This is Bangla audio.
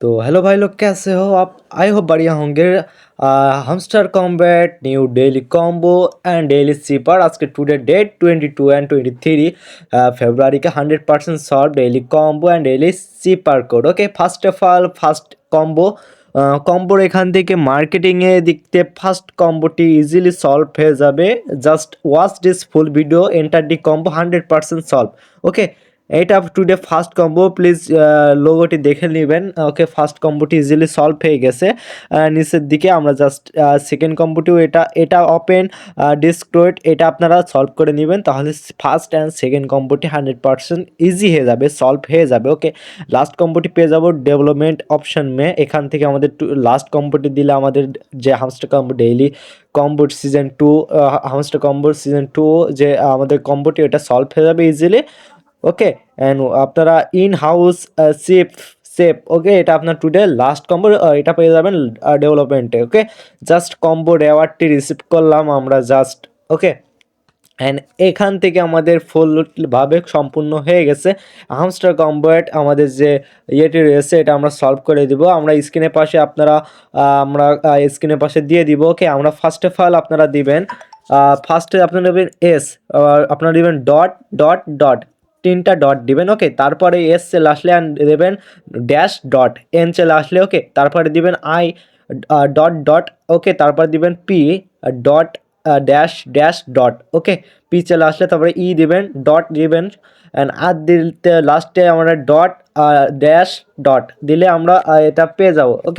तो हेलो भाई लोग, कैसे हो आप? आई होप बढ़िया होंगे। Hamster Kombat new daily combo and daily cipher आज के टुडे डेट 22 एंड 23 फेब्रुआरी का 100% solve daily combo and daily cipher code. Okay, first of all first কম্বোর এখান থেকে মার্কেটিংয়ে দিকতে ফার্স্ট কম্বোটি ইজিলি সলভ হয়ে যাবে। Just watch this full video, enter the combo 100% solve. Okay, এটা টুডে ফার্স্ট কম্বো, প্লিজ লোগোটি দেখে নেবেন। ওকে, ফার্স্ট কম্বোটি ইজিলি সলভ হয়ে গেছে। নিচের দিকে আমরা জাস্ট সেকেন্ড কম্বোটিও এটা ওপেন ডিসক্রয়েড, এটা আপনারা সলভ করে নেবেন, তাহলে ফার্স্ট অ্যান্ড সেকেন্ড কম্বোটি 100% ইজি হয়ে যাবে, সলভ হয়ে যাবে। ওকে, লাস্ট কম্বোটি পেয়ে যাব ডেভেলপমেন্ট অপশন এখান থেকে আমাদের লাস্ট কম্বোটি দিলে আমাদের যে hamster combo daily combo season 2, hamster combo season 2 যে আমাদের কম্বোটি এটা সলভ হয়ে যাবে ইজিলি। ওকে, অ্যান্ড আপনারা ইন হাউস সেফ ওকে, এটা আপনার টুডে লাস্ট কম্বো, এটা পেয়ে যাবেন ডেভেলপমেন্টে। ওকে, জাস্ট কম্বো রেওয়ার্ডটি রিসিভ করলাম আমরা জাস্ট। ওকে, অ্যান্ড এখান থেকে আমাদের ফুলভাবে সম্পূর্ণ হয়ে গেছে হামস্টার কম্বোয়েট। আমাদের যে ইয়েটি রয়েছে এটা আমরা সলভ করে দিব। আমরা স্ক্রিনের পাশে আমরা স্ক্রিনের পাশে দিয়ে দিব। ওকে, আমরা ফার্স্ট অফ অল আপনারা দিবেন, ফার্স্টে আপনারা দেবেন এস, আপনারা দিবেন ডট ডট ডট, তিনটা ডট দিবেন। ওকে, তারপরে এস চলে আসলে দেবেন ড্যাশ ডট, এন চলে আসলে ওকে, তারপরে দিবেন আই ডট ডট। ওকে, তারপর দিবেন P dot dash dash dot. Okay, P চলে আসলে তারপরে ই দিবেন, ডট দিবেন, অ্যান্ড আর দিতে লাস্টে আমরা ডট ড্যাশ ডট দিলে আমরা এটা পেয়ে যাবো। ওকে।